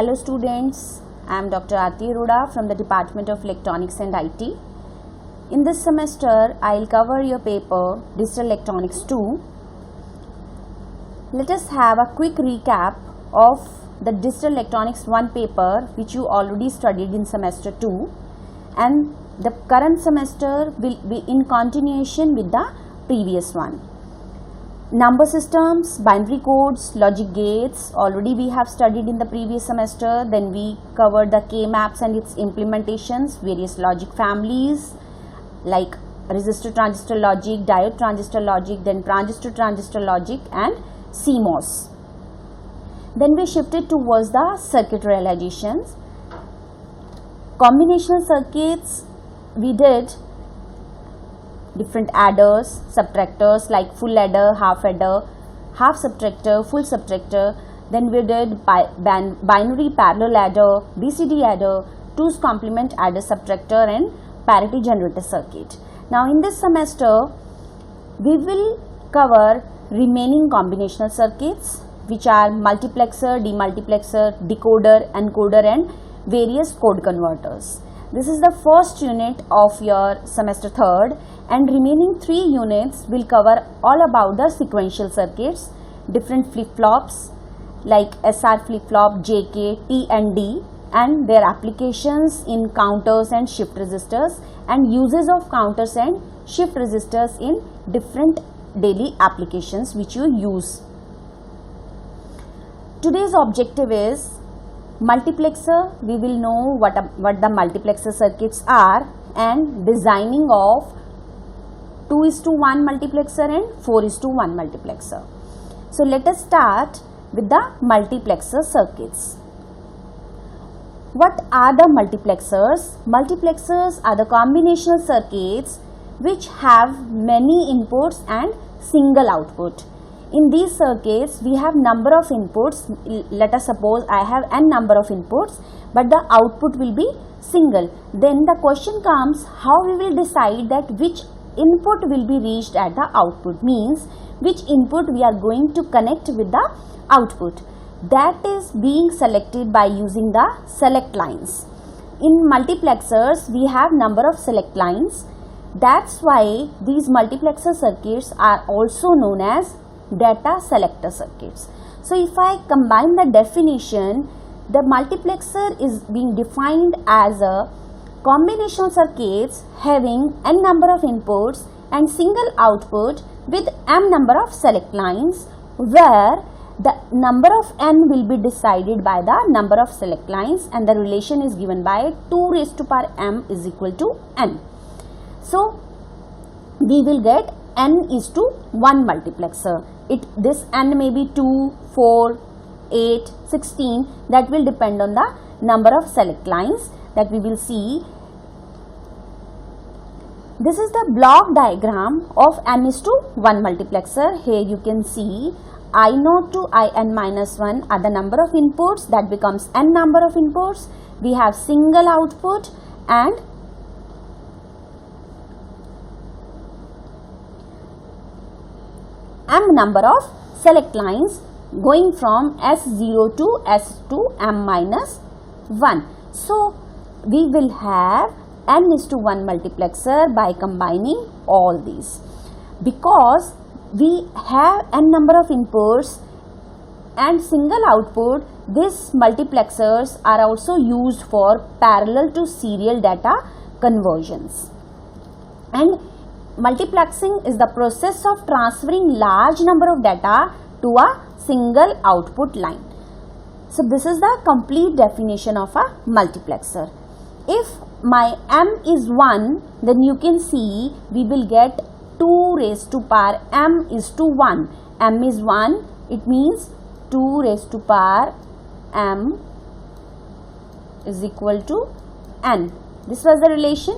Hello students, I am Dr. Aarti Arora from the Department of Electronics and IT. In this semester, I will cover your paper Digital Electronics 2. Let us have a quick recap of the Digital Electronics 1 paper which you already studied in semester 2, and the current semester will be in continuation with the previous one. Number systems, binary codes, logic gates, already we have studied in the previous semester. Then we covered the K-maps and its implementations, various logic families like resistor transistor logic, diode transistor logic, then transistor transistor logic and CMOS. Then we shifted towards the circuit realizations. Combinational circuits, we did different adders, subtractors like full adder, half subtractor, full subtractor. Then we did binary parallel adder, BCD adder, 2's complement adder subtractor and parity generator circuit. Now in this semester we will cover remaining combinational circuits which are multiplexer, demultiplexer, decoder, encoder and various code converters. This is the first unit of your semester 3rd, and remaining 3 units will cover all about the sequential circuits, different flip-flops like SR flip-flop, JK, T and D, and their applications in counters and shift resistors, and uses of counters and shift resistors in different daily applications which you use. Today's objective is multiplexer. We will know what the multiplexer circuits are, and designing of 2:1 multiplexer and 4:1 multiplexer. So let us start with the multiplexer circuits. What are the multiplexers? Multiplexers are the combinational circuits which have many inputs and single output. In these circuits we have number of inputs. Let us suppose I have n number of inputs, but the output will be single. Then the question comes, how we will decide that which input will be reached at the output, means which input we are going to connect with the output. That is being selected by using the select lines. In multiplexers we have number of select lines. That's why these multiplexer circuits are also known as data selector circuits. So if I combine the definition, the multiplexer is being defined as a combinational circuits having n number of inputs and single output with m number of select lines, where the number of n will be decided by the number of select lines, and the relation is given by 2m is equal to n. So we will get n:1 multiplexer. This n may be 2, 4, 8, 16, that will depend on the number of select lines that we will see. This is the block diagram of n:1 multiplexer. Here you can see I0 to In-1 are the number of inputs, that becomes n number of inputs. We have single output and m number of select lines going from S0 to S2m-1. So we will have n:1 multiplexer by combining all these. Because we have n number of inputs and single output, these multiplexers are also used for parallel to serial data conversions. And multiplexing is the process of transferring large number of data to a single output line. So this is the complete definition of a multiplexer. If my m is 1, then you can see we will get 2m:1. m is 1, it means 2m is equal to n. This was the relation.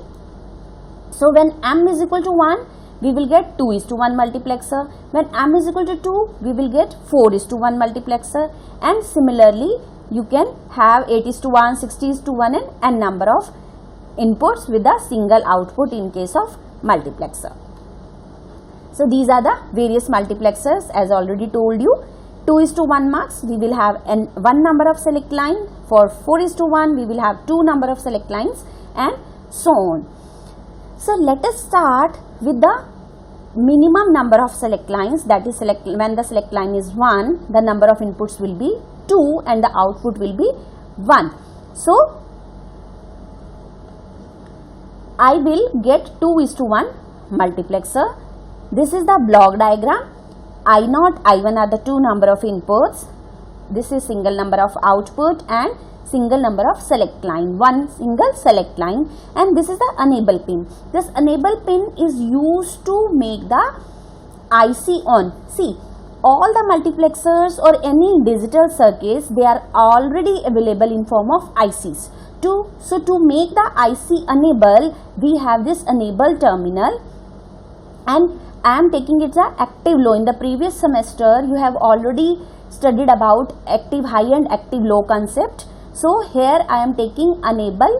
So when m is equal to 1, we will get 2:1 multiplexer. When m is equal to 2, we will get 4:1 multiplexer. And similarly, you can have 8:1, 60:1 and n number of inputs with a single output in case of multiplexer. So these are the various multiplexers. As already told you, 2:1 marks, we will have one number of select line, For 4:1 we will have 2 number of select lines and so on. So let us start with the minimum number of select lines, that is when the select line is 1, the number of inputs will be 2 and the output will be 1. So I will get 2:1 multiplexer. This is the block diagram. I0, I1 are the 2 number of inputs. This is single number of output and single number of select line, one single select line, and this is the enable pin. This enable pin is used to make the IC on. See, all the multiplexers or any digital circuits, they are already available in form of ICs. So to make the IC enable, we have this enable terminal, and I am taking it as active low. In the previous semester, you have already studied about active high and active low concept. So here I am taking enable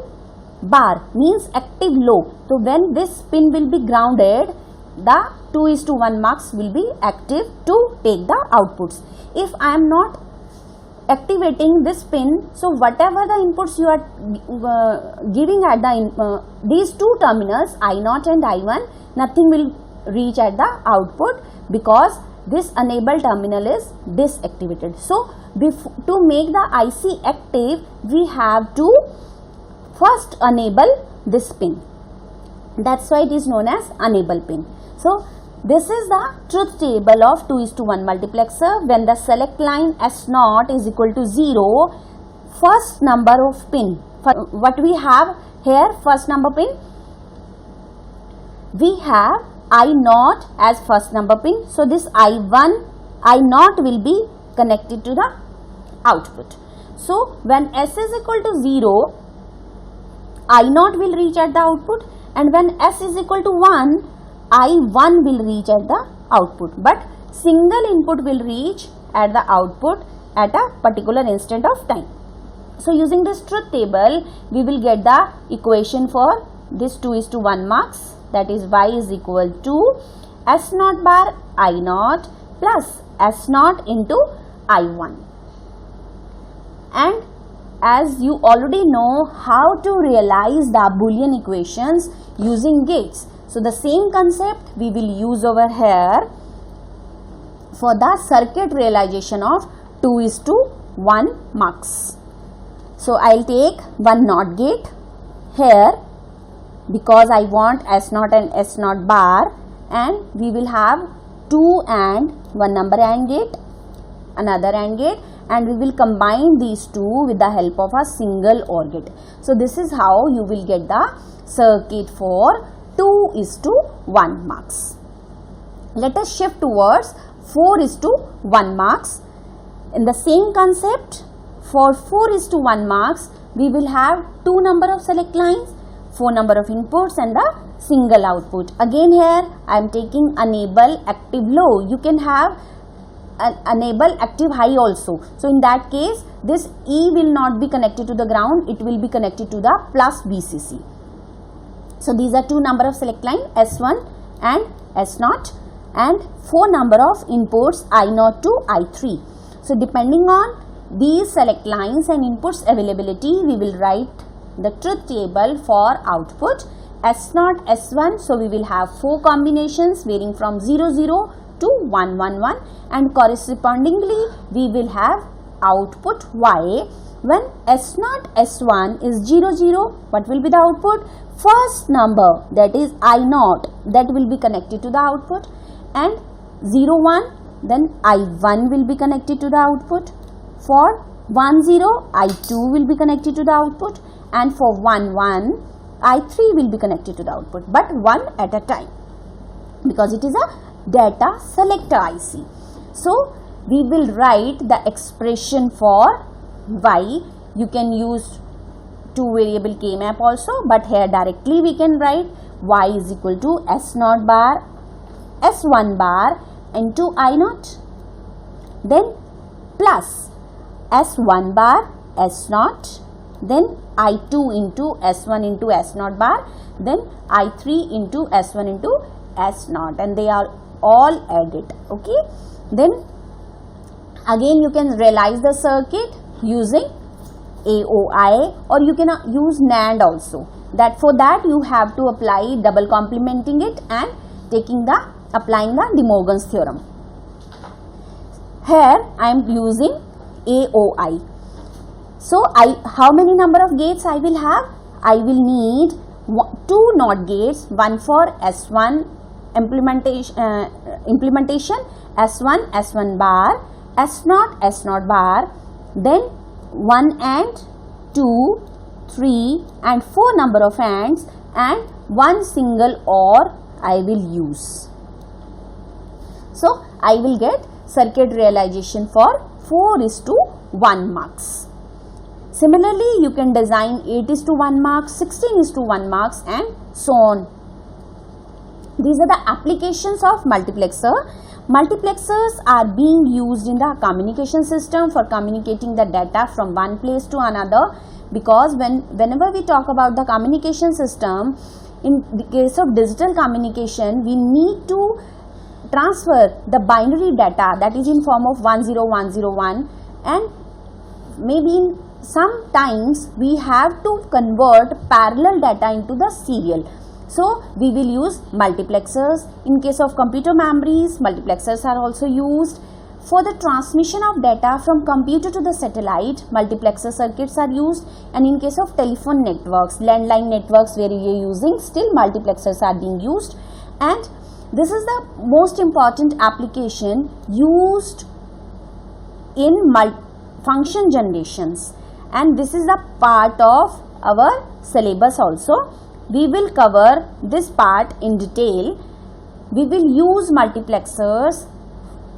bar, means active low. So when this pin will be grounded, the 2:1 mux will be active to take the outputs. If I am not activating this pin, so whatever the inputs you are giving at the these two terminals, I0 and I1, nothing will reach at the output because this enable terminal is disactivated. So to make the IC active, we have to first enable this pin. That's why it is known as enable pin. So this is the truth table of 2:1 multiplexer. When the select line S0 is equal to 0, first number of pin, what we have here, first number pin, we have I0 as first number pin. So this I0 will be connected to the output. So when S is equal to 0, I0 will reach at the output, and when S is equal to 1, I1 will reach at the output, but single input will reach at the output at a particular instant of time. So using this truth table, we will get the equation for this 2:1 mux, that is y is equal to S0 bar I0 plus S0 into I1. And as you already know how to realize the Boolean equations using gates, so the same concept we will use over here for the circuit realization of 2:1 mux. So I'll take one NOT gate here because I want S0 and S0 bar, and we will have 2 and one number AND gate, another AND gate, and we will combine these two with the help of a single OR gate. So this is how you will get the circuit for 2:1 mux. Let us shift towards 4:1 mux. In the same concept, for 4:1 mux, we will have 2 number of select lines, 4 number of inputs and the single output. Again here I am taking enable active low. You can have enable active high also. So in that case, this E will not be connected to the ground, it will be connected to the plus VCC. So these are 2 number of select line, S1 and S0, and 4 number of inputs, I0 to I3. So depending on these select lines and inputs availability, we will write the truth table for output S0, S1. So we will have 4 combinations varying from 0, 0 to 1, 1, 1, and correspondingly we will have output Y. When S0, S1 is 0, 0, what will be the output? First number, that is I0, that will be connected to the output, and 0, 1, then I1 will be connected to the output. For 1, 0, I2 will be connected to the output, and for 1, 1, I3 will be connected to the output, but one at a time because it is a data selector IC. So we will write the expression for Y. You can use 2 variable K-map also, but here directly we can write Y is equal to S0 bar S1 bar into I0, then plus S1 bar S0, then I2 into S1 into S0 bar, then I3 into S1 into S0, and they are all added. Okay, then again you can realize the circuit using AOI, or you can use NAND also. That for that you have to apply double complementing it and applying the De Morgan's theorem. Here I am using AOI. So how many number of gates I will have? I will need 2 NOT gates, one for S1 implementation, S1, S1 bar, S0, S0 bar, then 1 AND, 2, 3 and 4 number of ANDs, and 1 single OR I will use. So I will get circuit realization for 4:1 marks. Similarly, you can design 8:1 marks, 16:1 marks and so on. These are the applications of multiplexer. Multiplexers are being used in the communication system for communicating the data from one place to another, because whenever we talk about the communication system, in the case of digital communication, we need to transfer the binary data, that is in form of 10101, and maybe sometimes we have to convert parallel data into the serial. So we will use multiplexers. In case of computer memories, multiplexers are also used. For the transmission of data from computer to the satellite, multiplexer circuits are used, and in case of telephone networks, landline networks where we are using, still multiplexers are being used. And this is the most important application used in function generations, and this is a part of our syllabus also. We will cover this part in detail. We will use multiplexers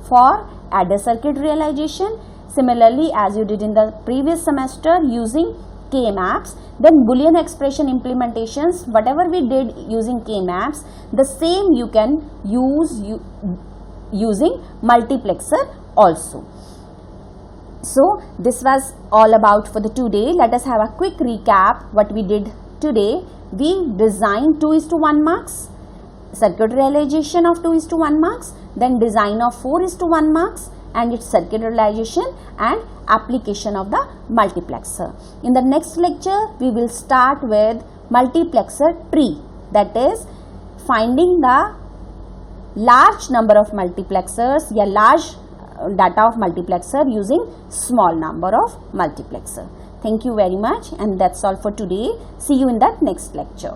for adder circuit realization, similarly as you did in the previous semester using K-maps. Then Boolean expression implementations, whatever we did using K-maps, the same you can use using multiplexer also. So this was all about for the today. Let us have a quick recap what we did today. We designed 2:1 marks, circuit realization of 2:1 marks, then design of 4:1 marks and its circuit realization and application of the multiplexer. In the next lecture, we will start with multiplexer tree, that is finding the large number of multiplexers, या large data of multiplexer using small number of multiplexer. Thank you very much, and that's all for today. See you in that next lecture.